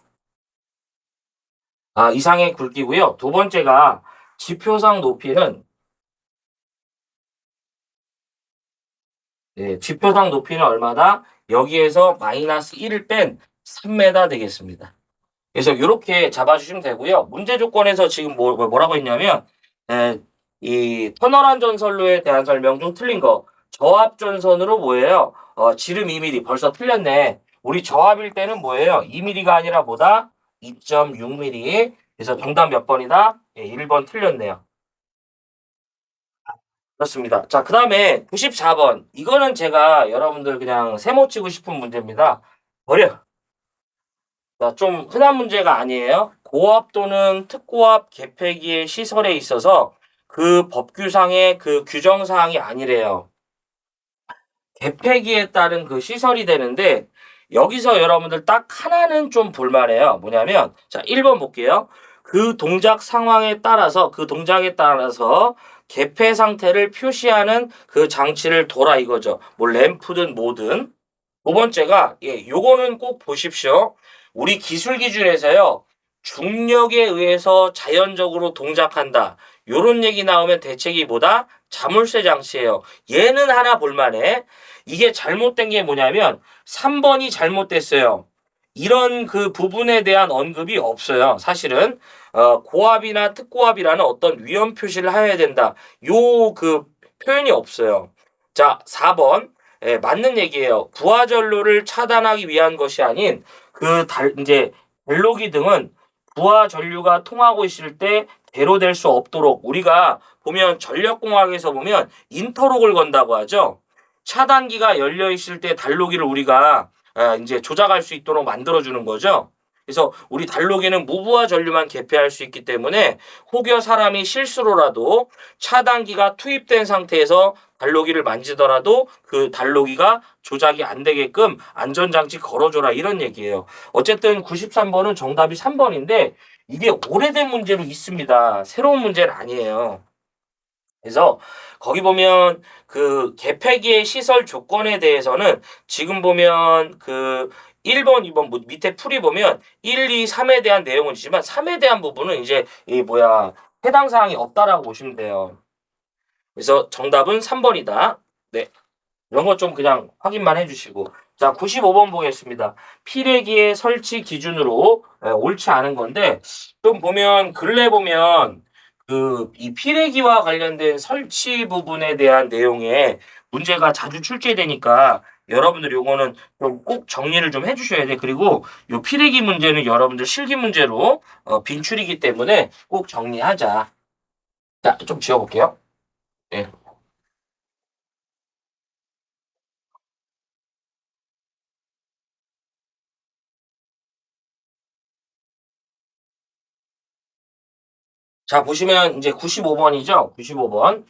이상의 굵기고요. 두 번째가 지표상 높이는 지표상 높이는 얼마다? 여기에서 마이너스 1을 뺀 3m 되겠습니다. 그래서 이렇게 잡아주시면 되고요. 문제 조건에서 지금 뭐라고 했냐면 이 터널안 전선로에 대한 설명 중 틀린 거. 저압 전선으로 뭐예요? 지름 2mm 벌써 틀렸네. 우리 저압일 때는 뭐예요? 2mm가 아니라 뭐다? 2.6mm. 그래서 정답 몇 번이다? 1번 틀렸네요. 그렇습니다. 자, 그 다음에 94번. 이거는 제가 여러분들 그냥 세모 치고 싶은 문제입니다. 버려. 자, 좀 흔한 문제가 아니에요. 고압 또는 특고압 개폐기의 시설에 있어서 그 법규상의 그 규정사항이 아니래요. 개폐기에 따른 그 시설이 되는데 여기서 여러분들 딱 하나는 좀 볼만해요. 뭐냐면 자, 1번 볼게요. 그 동작 상황에 따라서 그 동작에 따라서 개폐 상태를 표시하는 그 장치를 둬라 이거죠. 뭐 램프든 뭐든. 두 번째가 요거는 꼭 보십시오. 우리 기술 기준에서요. 중력에 의해서 자연적으로 동작한다. 요런 얘기 나오면 대책이 뭐다? 자물쇠 장치예요. 얘는 하나 볼만해. 이게 잘못된 게 뭐냐면 3번이 잘못됐어요. 이런 그 부분에 대한 언급이 없어요. 사실은 고압이나 특고압이라는 어떤 위험 표시를 해야 된다. 요 그 표현이 없어요. 자, 4번. 예, 맞는 얘기예요. 부하 전류를 차단하기 위한 것이 아닌 이제 벨로기 등은 부하 전류가 통하고 있을 때 대로될 수 없도록 우리가 보면 전력공학에서 보면 인터록을 건다고 하죠. 차단기가 열려 있을 때 단로기를 우리가 이제 조작할 수 있도록 만들어 주는 거죠. 그래서 우리 단로기는 무부하 전류만 개폐할 수 있기 때문에 혹여 사람이 실수로라도 차단기가 투입된 상태에서 단로기를 만지더라도 그 단로기가 조작이 안 되게끔 안전장치 걸어줘라 이런 얘기예요. 어쨌든 93번은 정답이 3번인데 이게 오래된 문제로 있습니다. 새로운 문제는 아니에요. 그래서 거기 보면 그 개폐기의 시설 조건에 대해서는 지금 보면 그 1번, 2번 밑에 풀이 보면 1, 2, 3에 대한 내용은 있지만 3에 대한 부분은 이제 해당 사항이 없다라고 보시면 돼요. 그래서 정답은 3번이다. 네. 이런 거 좀 그냥 확인만 해주시고. 자, 95번 보겠습니다. 피레기의 설치 기준으로 옳지 않은 건데, 좀 보면, 근래 보면, 이 피레기와 관련된 설치 부분에 대한 내용에 문제가 자주 출제되니까, 여러분들 요거는 좀 꼭 정리를 좀 해주셔야 돼. 그리고 요 피레기 문제는 여러분들 실기 문제로 빈출이기 때문에 꼭 정리하자. 자, 좀 지워볼게요. 예. 자, 보시면 이제 95번이죠? 95번.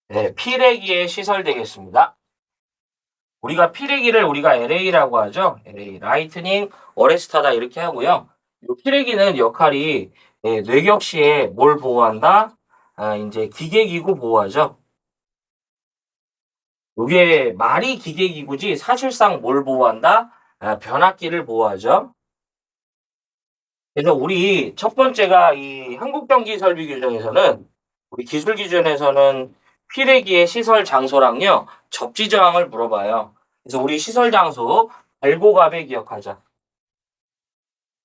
네, 피레기에 시설되겠습니다. 우리가 LA라고 하죠. LA, 라이트닝 어레스타다 이렇게 하고요. 이 피레기는 역할이 뇌격 시에 뭘 보호한다? 이제 기계기구 보호하죠. 이게 말이 기계기구지 사실상 뭘 보호한다? 변압기를 보호하죠. 그래서 우리 첫 번째가 이 한국전기설비 규정에서는 우리 기술 기준에서는 피레기의 시설 장소랑요 접지 저항을 물어봐요. 그래서 우리 시설 장소 발고갑에 기억하자.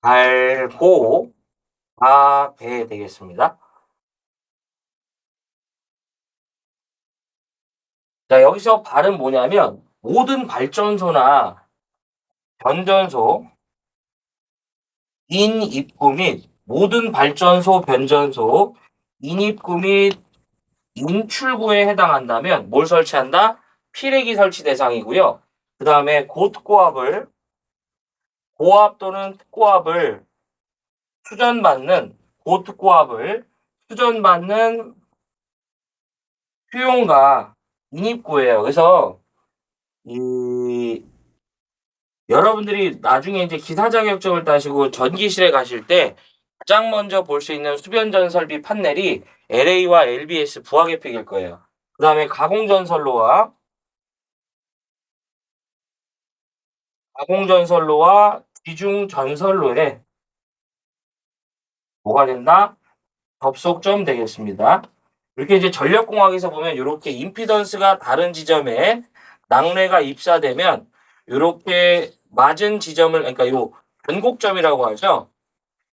발고갑에 되겠습니다. 자, 여기서 발은 뭐냐면 모든 발전소나 변전소 인입구 및 모든 발전소 변전소 인입구 및 인출구에 해당한다면 뭘 설치한다? 피레기 설치 대상이고요. 그 다음에 고압 또는 특고압을 수전받는 고특고압을 수전받는 휴용과 인입구예요. 그래서 이 여러분들이 나중에 이제 기사 자격증을 따시고 전기실에 가실 때 가장 먼저 볼 수 있는 수변전 설비 판넬이 LA와 LBS 부하계획일 거예요. 그 다음에 가공전선로와 기중전선로에 뭐가 된다? 접속점 되겠습니다. 이렇게 이제 전력공학에서 보면 이렇게 임피던스가 다른 지점에 낙뢰가 입사되면 이렇게 맞은 지점을 그러니까 요 변곡점이라고 하죠.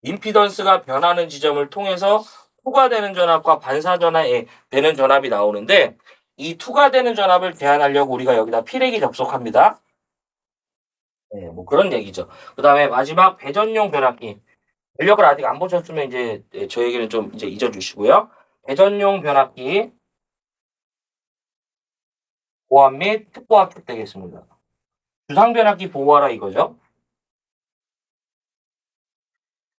임피던스가 변하는 지점을 통해서 투과되는 전압과 반사전압에 되는 전압이 나오는데 이 투과되는 전압을 제한하려고 우리가 여기다 피레기 접속합니다. 네, 뭐 그런 얘기죠. 그 다음에 마지막 배전용 변압기. 전력을 아직 안 보셨으면 이제 저에게는 좀 이제 잊어주시고요. 배전용 변압기 보안 및 특보합 되겠습니다. 주상 변압기 보호하라 이거죠.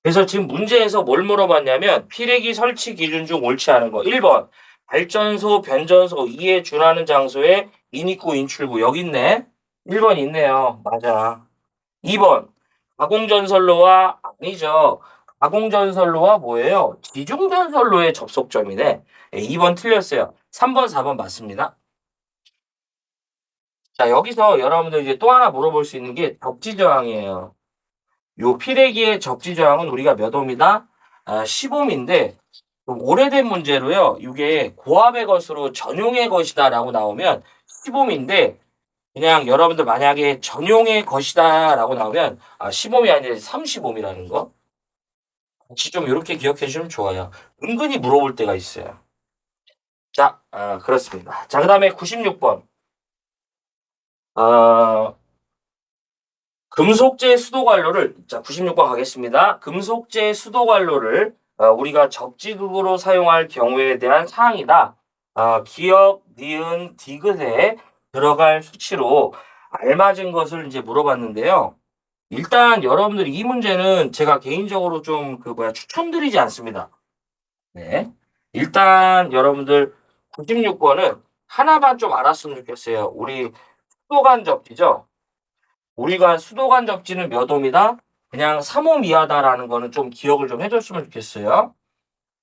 그래서 지금 문제에서 뭘 물어봤냐면 피레기 설치 기준 중 옳지 않은 거. 1번 발전소, 변전소 이에 준하는 장소에 인입구, 인출구 여기 있네. 1번 있네요. 맞아. 2번 가공전선로와 아니죠. 가공전선로와 뭐예요? 지중전선로의 접속점이네. 2번 틀렸어요. 3번, 4번 맞습니다. 자, 여기서 여러분들 이제 또 하나 물어볼 수 있는 게 접지저항이에요. 요 피레기의 접지저항은 우리가 몇 옴이다? 10옴인데 좀 오래된 문제로요. 이게 고압의 것으로 전용의 것이다 라고 나오면 10옴인데 그냥 여러분들 만약에 전용의 것이다 라고 나오면 10옴이 아니라 30옴이라는 거. 같이 좀 이렇게 기억해 주시면 좋아요. 은근히 물어볼 때가 있어요. 자, 그렇습니다. 자, 그다음에 96번. 어, 금속재 수도관로를, 자, 96번 가겠습니다. 금속재 수도관로를 우리가 접지극으로 사용할 경우에 대한 사항이다. 기역, 니은, 디귿에 들어갈 수치로 알맞은 것을 이제 물어봤는데요. 일단 여러분들 이 문제는 제가 개인적으로 좀 추천드리지 않습니다. 네. 일단 여러분들 96번은 하나만 좀 알았으면 좋겠어요. 우리 수도관 접지죠. 우리가 수도관 접지는 몇 옴이다? 그냥 3옴 이하다라는 거는 좀 기억을 좀 해줬으면 좋겠어요.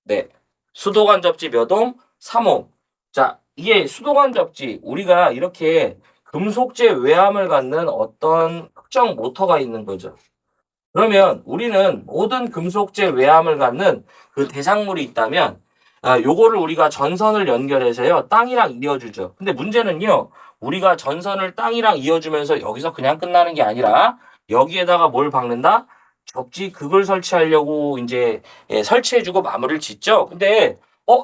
네. 수도관 접지 몇 옴? 3옴. 자, 이게 수도관 접지 우리가 이렇게 금속재 외암을 갖는 어떤 특정 모터가 있는 거죠. 그러면 우리는 모든 금속재 외암을 갖는 그 대상물이 있다면 요거를 우리가 전선을 연결해서요 땅이랑 이어주죠. 근데 문제는요 우리가 전선을 땅이랑 이어주면서 여기서 그냥 끝나는 게 아니라 여기에다가 뭘 박는다? 접지 극을 설치하려고 이제 설치해주고 마무리를 짓죠. 근데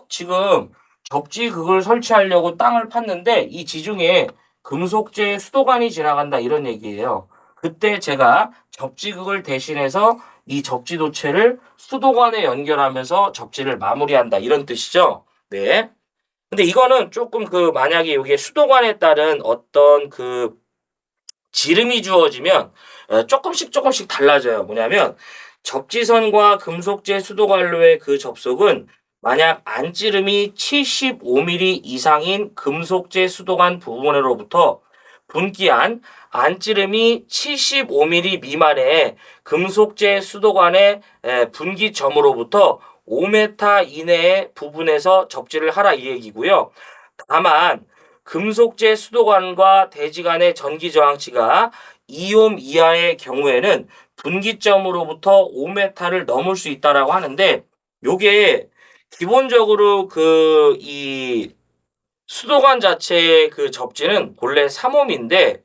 지금 접지 극을 설치하려고 땅을 팠는데 이 지중해 금속재 수도관이 지나간다 이런 얘기예요. 그때 제가 접지극을 대신해서 이 접지도체를 수도관에 연결하면서 접지를 마무리한다 이런 뜻이죠. 네. 근데 이거는 조금 만약에 이게 수도관에 따른 어떤 지름이 주어지면 조금씩 달라져요. 뭐냐면 접지선과 금속재 수도관로의 그 접속은 만약 안지름이 75mm 이상인 금속재 수도관 부분으로부터 분기한 안지름이 75mm 미만의 금속재 수도관의 분기점으로부터 5m 이내의 부분에서 접지를 하라 이 얘기고요. 다만 금속재 수도관과 대지 간의 전기 저항치가 2옴 이하의 경우에는 분기점으로부터 5m를 넘을 수 있다라고 하는데 요게 기본적으로 이 수도관 자체의 접지는 본래 3옴인데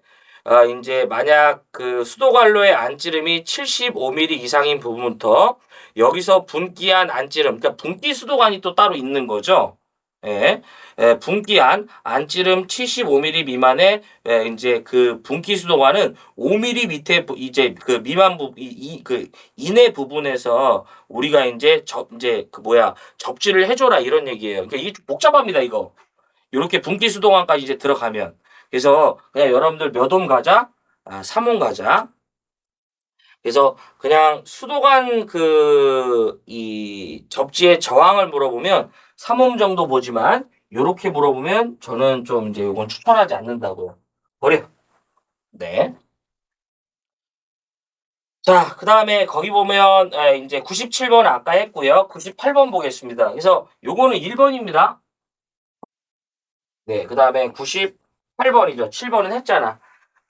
이제 만약 수도관로의 안지름이 75mm 이상인 부분부터 여기서 분기한 안지름, 그러니까 분기 수도관이 또 따로 있는 거죠. 예, 분기한 안지름 75mm 미만의 이제 분기 수도관은 5mm 밑에 이제 미만 이내 부분에서 우리가 이제 접지를 해줘라 이런 얘기예요. 그러니까 이게 좀 복잡합니다 이거. 이렇게 분기 수도관까지 이제 들어가면 그래서 그냥 여러분들 몇 옴 가자? 3옴 가자. 그래서 그냥 수도관 이 접지의 저항을 물어보면 3옴 정도 보지만 요렇게 물어보면 저는 좀 이제 요건 추천하지 않는다고요. 버려. 네. 자, 그다음에 거기 보면 이제 97번 아까 했고요. 98번 보겠습니다. 그래서 요거는 1번입니다. 네, 그다음에 98번이죠. 7번은 했잖아.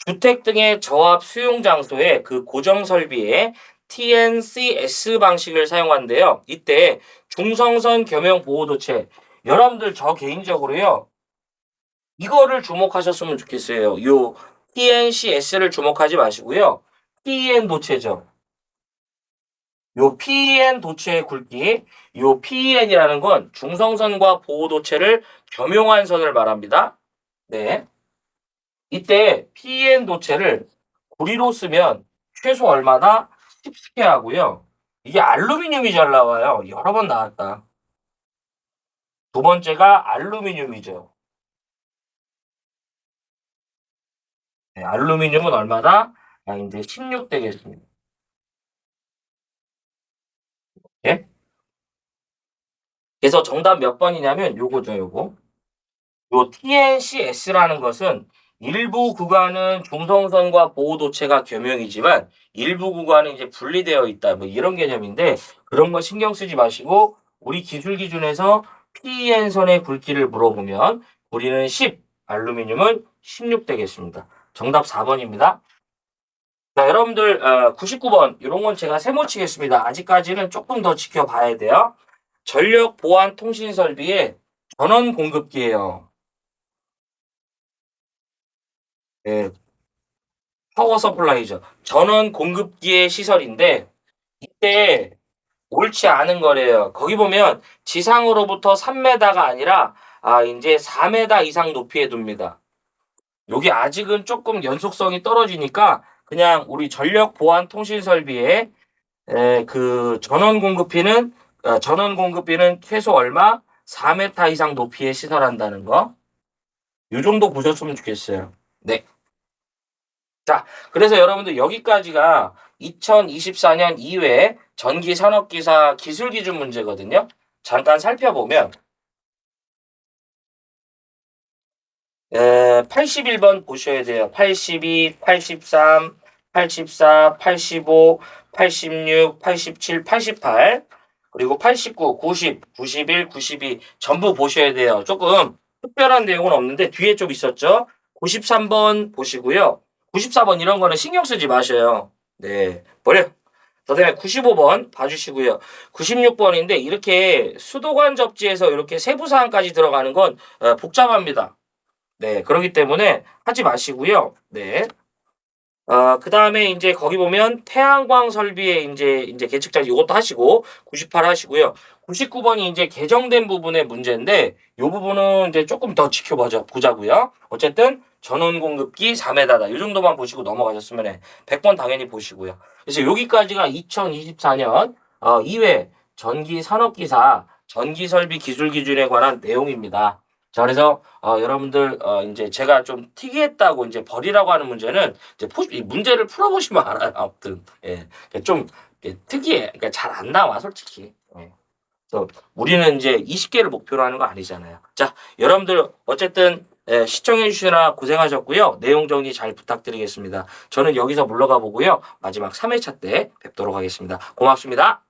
주택 등의 저압 수용 장소에 고정 설비에 TNCS 방식을 사용한대요. 이때 중성선 겸용 보호도체. 여러분들 저 개인적으로요. 이거를 주목하셨으면 좋겠어요. 요 TNCS를 주목하지 마시고요. PEN 도체죠. 요 PEN 도체의 굵기. 요 PEN이라는 건 중성선과 보호도체를 겸용한 선을 말합니다. 네. 이때 PN 도체를 구리로 쓰면 최소 얼마나 10스케 하고요. 이게 알루미늄이 잘 나와요. 여러 번 나왔다. 두 번째가 알루미늄이죠. 네, 알루미늄은 얼마다? 이제 16 되겠습니다. 예? 그래서 정답 몇 번이냐면 요거죠, 요거. 요 TNCS라는 것은 일부 구간은 중성선과 보호도체가 겸용이지만 일부 구간은 이제 분리되어 있다. 뭐 이런 개념인데 그런 거 신경 쓰지 마시고 우리 기술 기준에서 PEN선의 굵기를 물어보면 우리는 10, 알루미늄은 16 되겠습니다. 정답 4번입니다. 자, 여러분들 99번 이런 건 제가 세모 치겠습니다. 아직까지는 조금 더 지켜봐야 돼요. 전력 보안 통신 설비의 전원 공급기예요. 네, 파워 서플라이죠. 전원 공급기의 시설인데 이때 옳지 않은 거래요. 거기 보면 지상으로부터 3m가 아니라 이제 4m 이상 높이에 둡니다. 여기 아직은 조금 연속성이 떨어지니까 그냥 우리 전력 보안 통신 설비에 그 전원 공급비는 최소 얼마? 4m 이상 높이에 시설한다는 거. 요 정도 보셨으면 좋겠어요. 네. 자, 그래서 여러분들 여기까지가 2024년 2회 전기 산업기사 기술 기준 문제거든요. 잠깐 살펴보면 81번 보셔야 돼요. 82, 83, 84, 85, 86, 87, 88 그리고 89, 90, 91, 92 전부 보셔야 돼요. 조금 특별한 내용은 없는데 뒤에 좀 있었죠. 93번 보시고요. 94번 이런 거는 신경 쓰지 마셔요. 네, 버려. 그다음에 95번 봐주시고요. 96번인데 이렇게 수도관 접지에서 이렇게 세부 사항까지 들어가는 건 복잡합니다. 네, 그렇기 때문에 하지 마시고요. 네. 그 다음에 이제 거기 보면 태양광 설비에 이제 계측장 이것도 하시고 98 하시고요. 99번이 이제 개정된 부분의 문제인데 이 부분은 이제 조금 더 보자고요. 어쨌든 전원 공급기 4m다. 이 정도만 보시고 넘어가셨으면 해. 100번 당연히 보시고요. 그래서 여기까지가 2024년 2회 전기 산업기사 전기 설비 기술 기준에 관한 내용입니다. 자, 그래서 여러분들 이제 제가 좀 특이했다고 이제 버리라고 하는 문제는 이제 이 문제를 풀어보시면 알아요. 아무튼 예, 좀 특이해. 그러니까 잘 안 나와 솔직히. 예. 그래서 우리는 이제 20개를 목표로 하는 거 아니잖아요. 자, 여러분들 어쨌든 시청해 주시느라 고생하셨고요. 내용 정리 잘 부탁드리겠습니다. 저는 여기서 물러가 보고요. 마지막 3회차 때 뵙도록 하겠습니다. 고맙습니다.